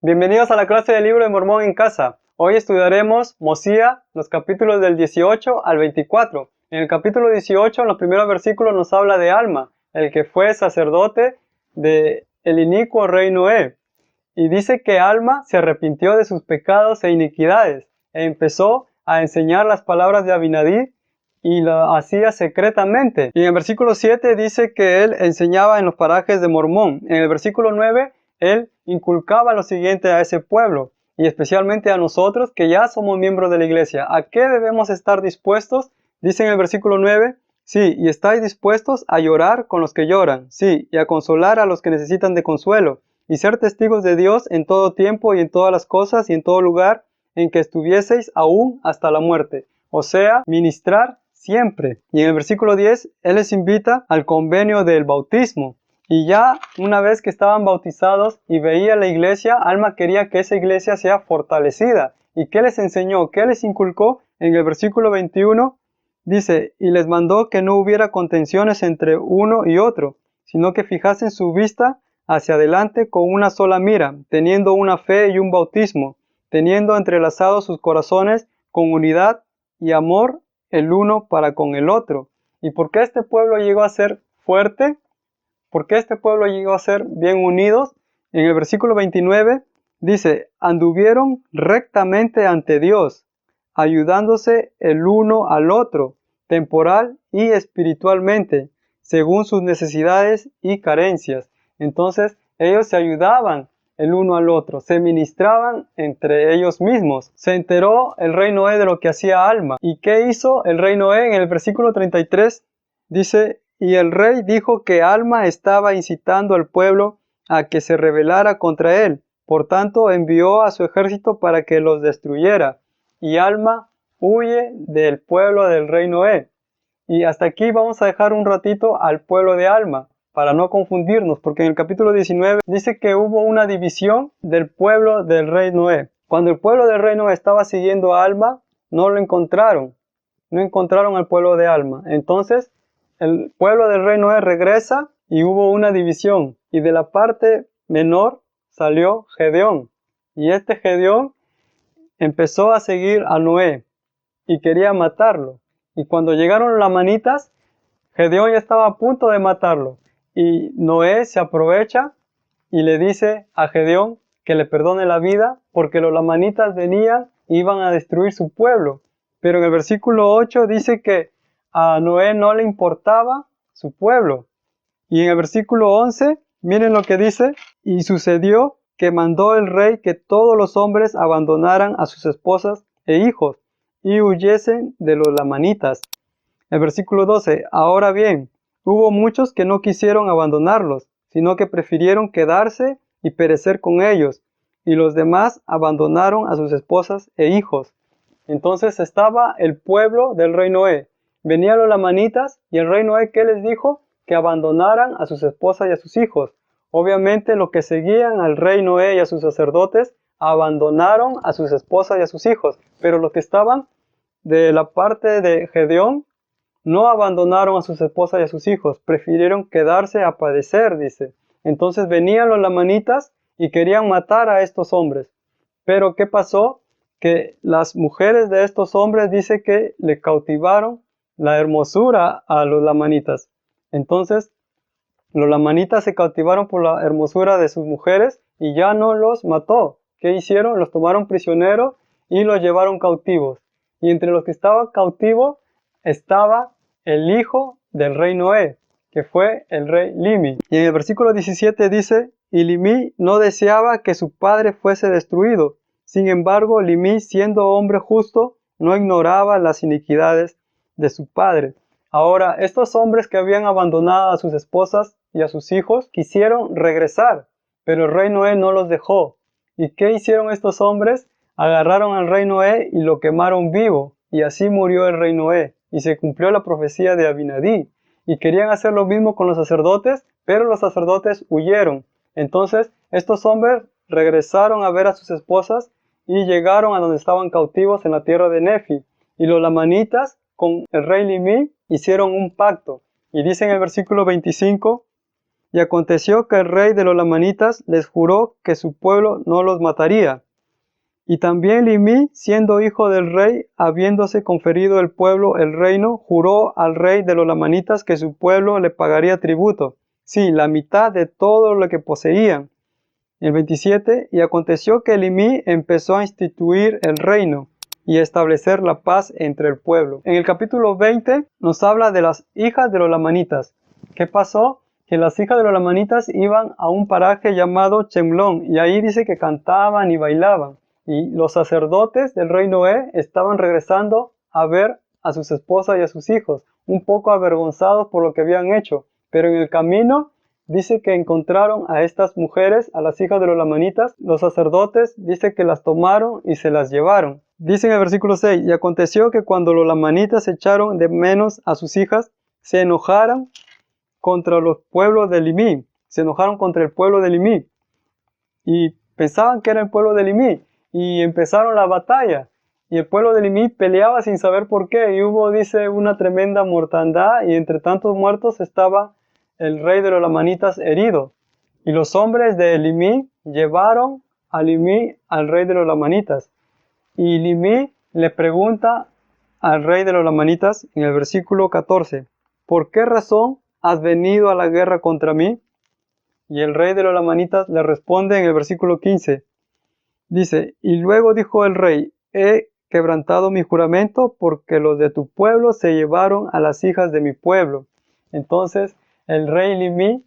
Bienvenidos a la clase del libro de Mormón en casa. Hoy estudiaremos Mosiah, los capítulos del 18 al 24. En el capítulo 18, en los primeros versículos, nos habla de Alma, el que fue sacerdote de el inicuo rey Noé. Y dice que Alma se arrepintió de sus pecados e iniquidades, e empezó a enseñar las palabras de Abinadí, y lo hacía secretamente. Y en el versículo 7 dice que él enseñaba en los parajes de Mormón. En el versículo 9, él inculcaba lo siguiente a ese pueblo, y especialmente a nosotros que ya somos miembros de la iglesia. ¿A qué debemos estar dispuestos? Dice en el versículo 9, sí, y estáis dispuestos a llorar con los que lloran, sí, y a consolar a los que necesitan de consuelo, y ser testigos de Dios en todo tiempo y en todas las cosas y en todo lugar en que estuvieseis aún hasta la muerte. O sea, ministrar siempre. Y en el versículo 10, él les invita al convenio del bautismo. Y ya una vez que estaban bautizados y veía la iglesia, Alma quería que esa iglesia sea fortalecida. ¿Y qué les enseñó? ¿Qué les inculcó? En el versículo 21 dice, y les mandó que no hubiera contenciones entre uno y otro, sino que fijasen su vista hacia adelante con una sola mira, teniendo una fe y un bautismo, teniendo entrelazados sus corazones con unidad y amor el uno para con el otro. ¿Y por qué este pueblo llegó a ser fuerte? ¿Por qué este pueblo llegó a ser bien unidos? En el versículo 29 dice, anduvieron rectamente ante Dios, ayudándose el uno al otro, temporal y espiritualmente, según sus necesidades y carencias. Entonces, ellos se ayudaban el uno al otro, se ministraban entre ellos mismos. Se enteró el rey Noé de lo que hacía Alma. ¿Y qué hizo el rey Noé? En el versículo 33 dice, y el rey dijo que Alma estaba incitando al pueblo a que se rebelara contra él. Por tanto, envió a su ejército para que los destruyera. Y Alma huye del pueblo del rey Noé. Y hasta aquí vamos a dejar un ratito al pueblo de Alma, para no confundirnos, porque en el capítulo 19 dice que hubo una división del pueblo del rey Noé. Cuando el pueblo del rey Noé estaba siguiendo a Alma, no lo encontraron. No encontraron al pueblo de Alma. Entonces, el pueblo del rey Noé regresa y hubo una división. Y de la parte menor salió Gedeón. Y este Gedeón empezó a seguir a Noé y quería matarlo. Y cuando llegaron los lamanitas, Gedeón ya estaba a punto de matarlo. Y Noé se aprovecha y le dice a Gedeón que le perdone la vida porque los lamanitas venían e iban a destruir su pueblo. Pero en el versículo 8 dice que a Noé no le importaba su pueblo. Y en el versículo 11, miren lo que dice, y sucedió que mandó el rey que todos los hombres abandonaran a sus esposas e hijos y huyesen de los lamanitas. El versículo 12, ahora bien, hubo muchos que no quisieron abandonarlos, sino que prefirieron quedarse y perecer con ellos, y los demás abandonaron a sus esposas e hijos. Entonces estaba el pueblo del rey Noé. Venían los lamanitas y el rey Noé, ¿qué les dijo? Que abandonaran a sus esposas y a sus hijos. Obviamente los que seguían al rey Noé y a sus sacerdotes abandonaron a sus esposas y a sus hijos, pero los que estaban de la parte de Gedeón no abandonaron a sus esposas y a sus hijos, prefirieron quedarse a padecer, dice. Entonces venían los lamanitas y querían matar a estos hombres. Pero ¿qué pasó? Que las mujeres de estos hombres dice que le cautivaron la hermosura a los lamanitas. Entonces los lamanitas se cautivaron por la hermosura de sus mujeres y ya no los mató. ¿Qué hicieron? Los tomaron prisioneros y los llevaron cautivos. Y entre los que estaban cautivos estaba el hijo del rey Noé, que fue el rey Limi. Y en el versículo 17 dice, y Limi no deseaba que su padre fuese destruido. Sin embargo, Limi, siendo hombre justo, no ignoraba las iniquidades de su padre. Ahora, estos hombres que habían abandonado a sus esposas y a sus hijos quisieron regresar, pero el rey Noé no los dejó. ¿Y qué hicieron estos hombres? Agarraron al rey Noé y lo quemaron vivo, y así murió el rey Noé, y se cumplió la profecía de Abinadí. Y querían hacer lo mismo con los sacerdotes, pero los sacerdotes huyeron. Entonces, estos hombres regresaron a ver a sus esposas y llegaron a donde estaban cautivos en la tierra de Nefi. Y los lamanitas con el rey Limi hicieron un pacto. Y dice en el versículo 25, Y aconteció que el rey de los lamanitas les juró que su pueblo no los mataría. Y también Limí, siendo hijo del rey, habiéndose conferido el pueblo el reino, juró al rey de los lamanitas que su pueblo le pagaría tributo, sí, la mitad de todo lo que poseían. El 27, y aconteció que Limí empezó a instituir el reino y a establecer la paz entre el pueblo. En el capítulo 20 nos habla de las hijas de los lamanitas. ¿Qué pasó? Que las hijas de los lamanitas iban a un paraje llamado Chemlón, y ahí dice que cantaban y bailaban. Y los sacerdotes del rey Noé estaban regresando a ver a sus esposas y a sus hijos, un poco avergonzados por lo que habían hecho. Pero en el camino dice que encontraron a estas mujeres, a las hijas de los lamanitas. Los sacerdotes dice que las tomaron y se las llevaron. Dice en el versículo 6, y aconteció que cuando los lamanitas echaron de menos a sus hijas, se enojaron contra los pueblos de Limí. Se enojaron contra el pueblo de Limí. Y pensaban que era el pueblo de Limí. Y empezaron la batalla. Y el pueblo de Limí peleaba sin saber por qué. Y hubo, dice, una tremenda mortandad. Y entre tantos muertos estaba el rey de los lamanitas herido. Y los hombres de Limí llevaron a Limí al rey de los lamanitas. Y Limí le pregunta al rey de los lamanitas en el versículo 14, ¿por qué razón has venido a la guerra contra mí? Y el rey de los lamanitas le responde en el versículo 15. Dice, y luego dijo el rey, he quebrantado mi juramento porque los de tu pueblo se llevaron a las hijas de mi pueblo. Entonces el rey Limí,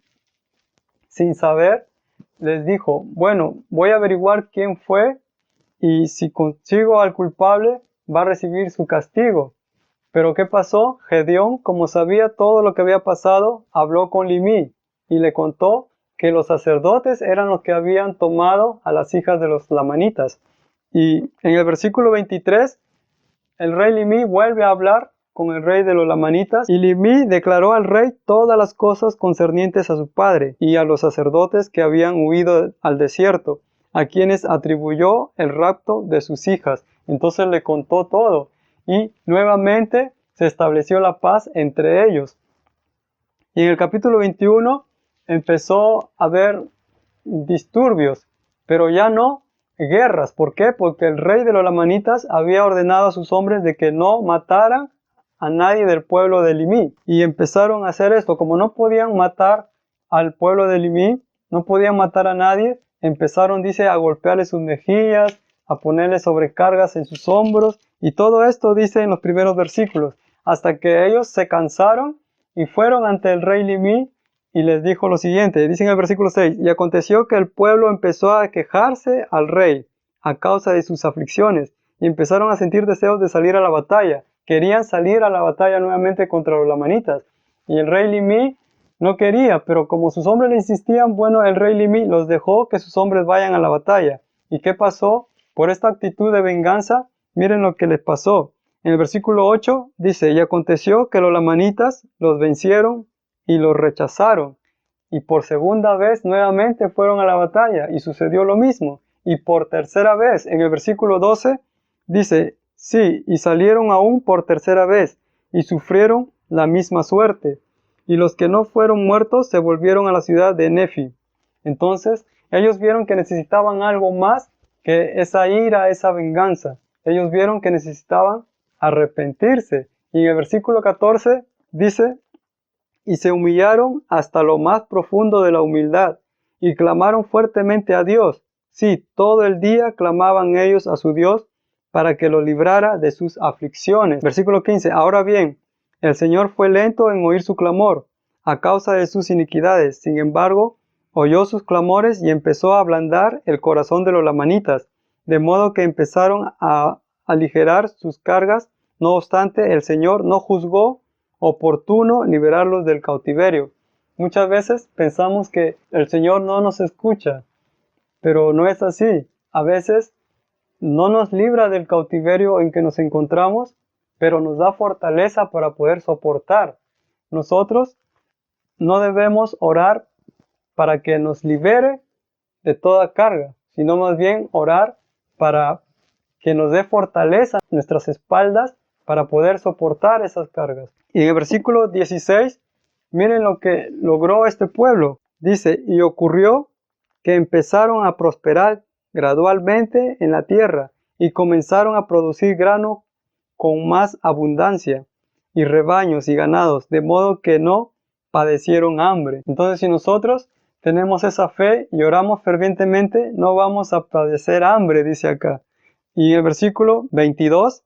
sin saber, les dijo, bueno, voy a averiguar quién fue y si consigo al culpable va a recibir su castigo. Pero ¿qué pasó? Gedeón, como sabía todo lo que había pasado, habló con Limí y le contó que los sacerdotes eran los que habían tomado a las hijas de los lamanitas. Y en el versículo 23, el rey Limí vuelve a hablar con el rey de los lamanitas, y Limí declaró al rey todas las cosas concernientes a su padre y a los sacerdotes que habían huido al desierto, a quienes atribuyó el rapto de sus hijas. Entonces le contó todo, y nuevamente se estableció la paz entre ellos. Y en el capítulo 21 empezó a haber disturbios, pero ya no guerras. ¿Por qué? Porque el rey de los lamanitas había ordenado a sus hombres de que no mataran a nadie del pueblo de Limí. Y empezaron a hacer esto. Como no podían matar al pueblo de Limí, no podían matar a nadie, empezaron, dice, a golpearle sus mejillas, a ponerle sobrecargas en sus hombros. Y todo esto dice en los primeros versículos, hasta que ellos se cansaron y fueron ante el rey Limí y les dijo lo siguiente. Dice en el versículo 6, y aconteció que el pueblo empezó a quejarse al rey a causa de sus aflicciones, y empezaron a sentir deseos de salir a la batalla. Querían salir a la batalla nuevamente contra los lamanitas. Y el rey Limí no quería, pero como sus hombres le insistían, bueno, el rey Limí los dejó que sus hombres vayan a la batalla. ¿Y qué pasó? Por esta actitud de venganza, miren lo que les pasó. En el versículo 8 dice, y aconteció que los lamanitas los vencieron y los rechazaron. Y por segunda vez nuevamente fueron a la batalla y sucedió lo mismo. Y por tercera vez, en el versículo 12, dice, sí, y salieron aún por tercera vez y sufrieron la misma suerte. Y los que no fueron muertos se volvieron a la ciudad de Nefi. Entonces, ellos vieron que necesitaban algo más que esa ira, esa venganza. Ellos vieron que necesitaban arrepentirse. Y en el versículo 14 dice, y se humillaron hasta lo más profundo de la humildad, y clamaron fuertemente a Dios. Sí, todo el día clamaban ellos a su Dios para que los librara de sus aflicciones. Versículo 15. Ahora bien, el Señor fue lento en oír su clamor, a causa de sus iniquidades. Sin embargo, oyó sus clamores y empezó a ablandar el corazón de los lamanitas, de modo que empezaron a aligerar sus cargas. No obstante, el Señor no juzgó oportuno liberarlos del cautiverio. Muchas veces pensamos que el Señor no nos escucha, pero no es así. A veces no nos libra del cautiverio en que nos encontramos, pero nos da fortaleza para poder soportar. Nosotros no debemos orar para que nos libere de toda carga, sino más bien orar para que nos dé fortaleza en nuestras espaldas para poder soportar esas cargas. Y en el versículo 16, miren lo que logró este pueblo. Dice, y ocurrió que empezaron a prosperar gradualmente en la tierra y comenzaron a producir grano con más abundancia y rebaños y ganados, de modo que no padecieron hambre. Entonces, si nosotros tenemos esa fe y oramos fervientemente, no vamos a padecer hambre, dice acá. Y en el versículo 22,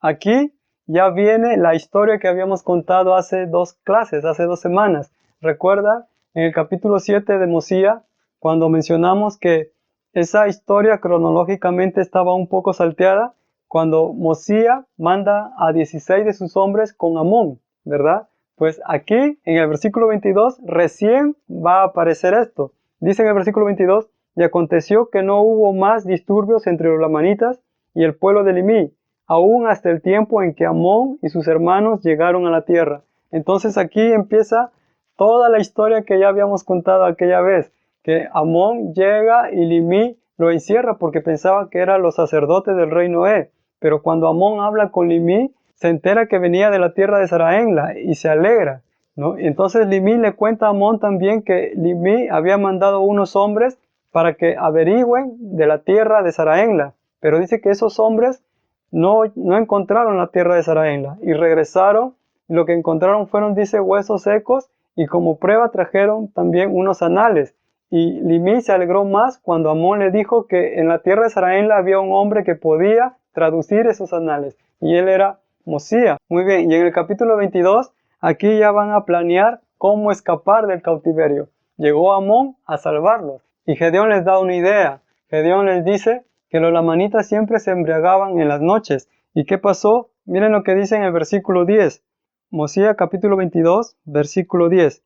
aquí ya viene la historia que habíamos contado hace 2 clases, hace 2 semanas. Recuerda en el capítulo 7 de Mosía, cuando mencionamos que esa historia cronológicamente estaba un poco salteada, cuando Mosía manda a 16 de sus hombres con Amón, ¿verdad? Pues aquí, en el versículo 22, recién va a aparecer esto. Dice en el versículo 22, y aconteció que no hubo más disturbios entre los lamanitas y el pueblo de Limí, aún hasta el tiempo en que Amón y sus hermanos llegaron a la tierra. Entonces aquí empieza toda la historia que ya habíamos contado aquella vez, que Amón llega y Limí lo encierra porque pensaba que eran los sacerdotes del rey Noé. Pero cuando Amón habla con Limí, se entera que venía de la tierra de Saraenla y se alegra, ¿no? Y entonces Limí le cuenta a Amón también que Limí había mandado unos hombres para que averigüen de la tierra de Saraenla. Pero dice que esos hombres no encontraron la tierra de Saraenla y regresaron. Y lo que encontraron fueron, dice, huesos secos y como prueba trajeron también unos anales. Y Limí se alegró más cuando Amón le dijo que en la tierra de Saraenla había un hombre que podía traducir esos anales. Y él era Mosía. Muy bien, y en el capítulo 22, aquí ya van a planear cómo escapar del cautiverio. Llegó Amón a salvarlos. Y Gedeón les da una idea. Gedeón les dice que los lamanitas siempre se embriagaban en las noches. ¿Y qué pasó? Miren lo que dice en el versículo 10. Mosía capítulo 22, versículo 10.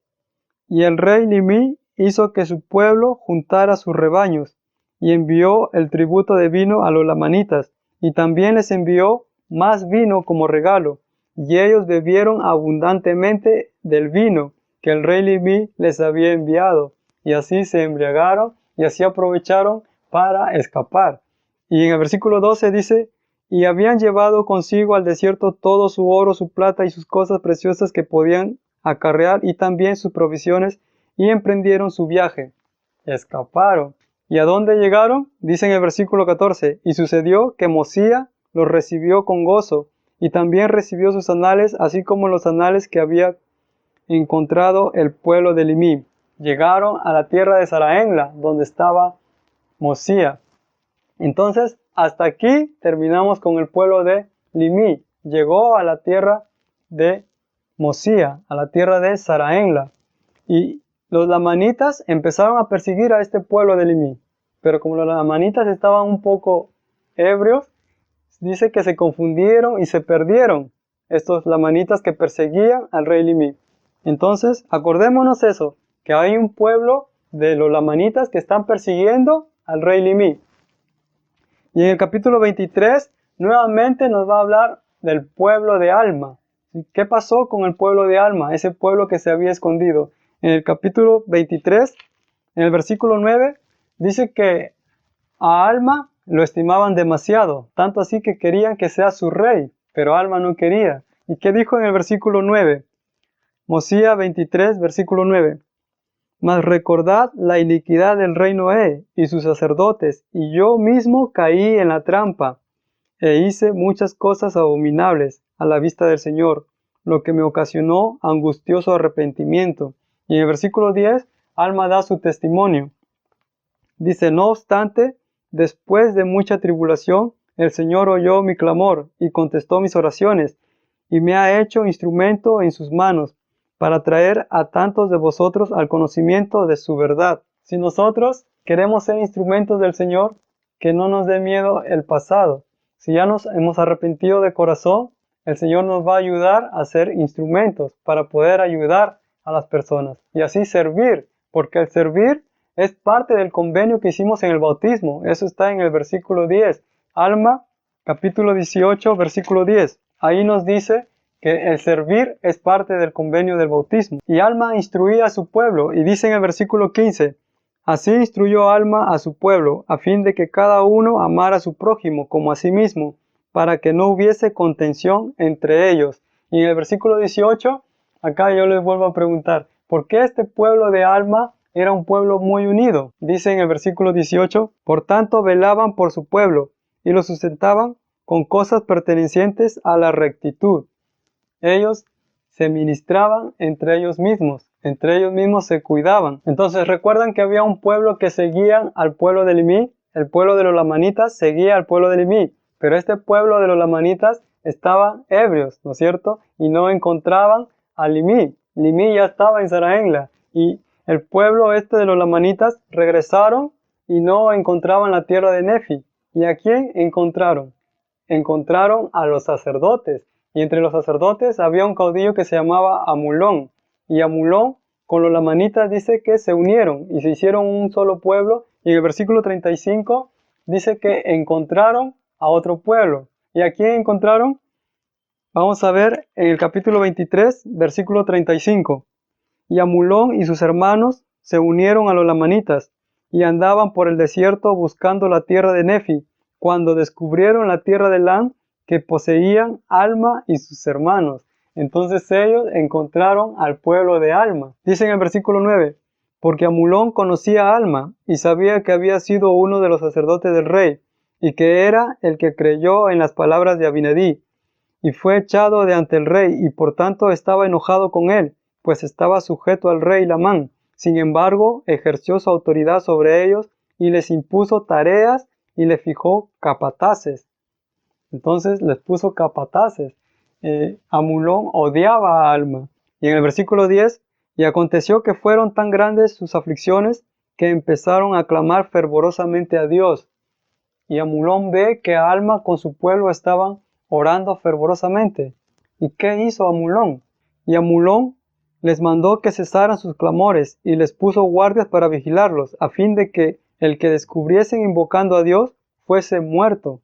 Y el rey Limí hizo que su pueblo juntara sus rebaños, y envió el tributo de vino a los lamanitas, y también les envió más vino como regalo, y ellos bebieron abundantemente del vino que el rey Limí les había enviado, y así se embriagaron, y así aprovecharon para escapar. Y en el versículo 12 dice, y habían llevado consigo al desierto todo su oro, su plata y sus cosas preciosas que podían acarrear y también sus provisiones, y emprendieron su viaje. Escaparon. ¿Y a dónde llegaron? Dice en el versículo 14, y sucedió que Mosía los recibió con gozo, y también recibió sus anales, así como los anales que había encontrado el pueblo de Limí. Llegaron a la tierra de Saraenla, donde estaba Mosía. Entonces, hasta aquí terminamos con el pueblo de Limí. Llegó a la tierra de Mosía, a la tierra de Saraenla. Y los lamanitas empezaron a perseguir a este pueblo de Limí. Pero como los lamanitas estaban un poco ebrios, dice que se confundieron y se perdieron estos lamanitas que perseguían al rey Limí. Entonces, acordémonos eso, que hay un pueblo de los lamanitas que están persiguiendo al rey Limí. Y en el capítulo 23, nuevamente nos va a hablar del pueblo de Alma. ¿Qué pasó con el pueblo de Alma? Ese pueblo que se había escondido. En el capítulo 23, en el versículo 9, dice que a Alma lo estimaban demasiado, tanto así que querían que sea su rey, pero Alma no quería. ¿Y qué dijo en el versículo 9? Mosía 23, versículo 9. Mas recordad la iniquidad del rey Noé y sus sacerdotes, y yo mismo caí en la trampa, e hice muchas cosas abominables a la vista del Señor, lo que me ocasionó angustioso arrepentimiento. Y en el versículo 10, Alma da su testimonio. Dice, no obstante, después de mucha tribulación, el Señor oyó mi clamor y contestó mis oraciones, y me ha hecho instrumento en sus manos, para traer a tantos de vosotros al conocimiento de su verdad. Si nosotros queremos ser instrumentos del Señor, que no nos dé miedo el pasado. Si ya nos hemos arrepentido de corazón, el Señor nos va a ayudar a ser instrumentos para poder ayudar a las personas y así servir, porque el servir es parte del convenio que hicimos en el bautismo. Eso está en el versículo 10. Alma, capítulo 18, versículo 10. Ahí nos dice que el servir es parte del convenio del bautismo. Y Alma instruía a su pueblo, y dice en el versículo 15, así instruyó Alma a su pueblo, a fin de que cada uno amara a su prójimo como a sí mismo, para que no hubiese contención entre ellos. Y en el versículo 18, acá yo les vuelvo a preguntar, ¿por qué este pueblo de Alma era un pueblo muy unido. Dice en el versículo 18, por tanto velaban por su pueblo y lo sustentaban con cosas pertenecientes a la rectitud. Ellos se ministraban entre ellos mismos se cuidaban. Entonces recuerdan que había un pueblo que seguía al pueblo de Limí, el pueblo de los lamanitas seguía al pueblo de Limí, pero este pueblo de los lamanitas estaban ebrios, ¿no es cierto? Y no encontraban a Limí. Limí ya estaba en Saraenla y el pueblo este de los lamanitas regresaron y no encontraban la tierra de Nefi. ¿Y a quién encontraron? Encontraron a los sacerdotes. Y entre los sacerdotes había un caudillo que se llamaba Amulón. Y Amulón con los lamanitas dice que se unieron y se hicieron un solo pueblo. Y en el versículo 35 dice que encontraron a otro pueblo. ¿Y a quién encontraron? Vamos a ver en el capítulo 23, versículo 35. Y Amulón y sus hermanos se unieron a los lamanitas y andaban por el desierto buscando la tierra de Nefi, cuando descubrieron la tierra de Lan que poseían Alma y sus hermanos. Entonces ellos encontraron al pueblo de Alma. Dice en el versículo 9, porque Amulón conocía a Alma y sabía que había sido uno de los sacerdotes del rey, y que era el que creyó en las palabras de Abinadí, y fue echado de ante el rey, y por tanto estaba enojado con él, pues estaba sujeto al rey Lamán. Sin embargo, ejerció su autoridad sobre ellos, y les impuso tareas, y les fijó capataces. Entonces les puso capataces. Amulón odiaba a Alma. Y en el versículo 10, y aconteció que fueron tan grandes sus aflicciones, que empezaron a clamar fervorosamente a Dios. Y Amulón ve que Alma con su pueblo estaban orando fervorosamente. ¿Y qué hizo Amulón? Y Amulón les mandó que cesaran sus clamores y les puso guardias para vigilarlos, a fin de que el que descubriesen invocando a Dios fuese muerto.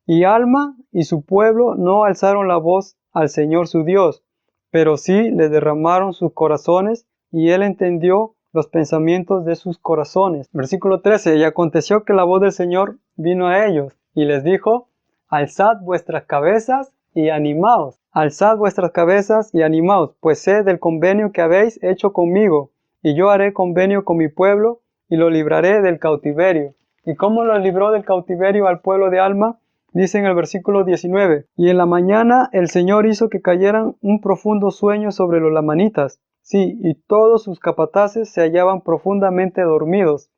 Y Alma y su pueblo no alzaron la voz al Señor su Dios, pero sí le derramaron sus corazones, y él entendió los pensamientos de sus corazones. Versículo 13, y aconteció que la voz del Señor vino a ellos, y les dijo, alzad vuestras cabezas y animaos, alzad vuestras cabezas y animaos, pues sé del convenio que habéis hecho conmigo, y yo haré convenio con mi pueblo, y lo libraré del cautiverio. ¿Y cómo lo libró del cautiverio al pueblo de Alma? Dice en el versículo 19, y en la mañana el Señor hizo que cayeran un profundo sueño sobre los lamanitas. Sí, y todos sus capataces se hallaban profundamente dormidos.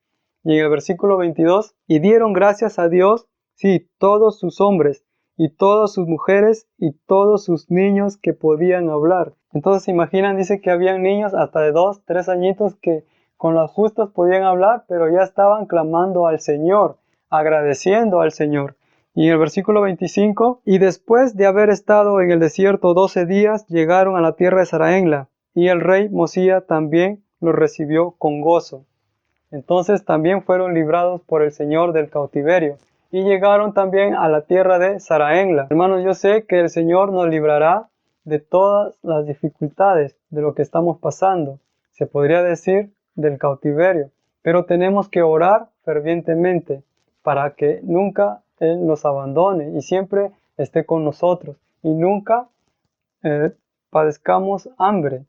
Y en el versículo 22, y dieron gracias a Dios, sí, todos sus hombres, y todas sus mujeres, y todos sus niños que podían hablar. Entonces se imaginan, dice que habían niños hasta de 2, 3 añitos que con las justas podían hablar, pero ya estaban clamando al Señor, agradeciendo al Señor. Y en el versículo 25, y después de haber estado en el desierto 12 días, llegaron a la tierra de Saraenla, y el rey Mosía también los recibió con gozo. Entonces también fueron librados por el Señor del cautiverio, y llegaron también a la tierra de Saraenla. Hermanos, yo sé que el Señor nos librará de todas las dificultades de lo que estamos pasando, se podría decir del cautiverio, pero tenemos que orar fervientemente para que nunca Él nos abandone y siempre esté con nosotros y nunca padezcamos hambre.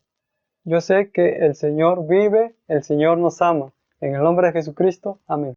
Yo sé que el Señor vive, el Señor nos ama. En el nombre de Jesucristo, amén.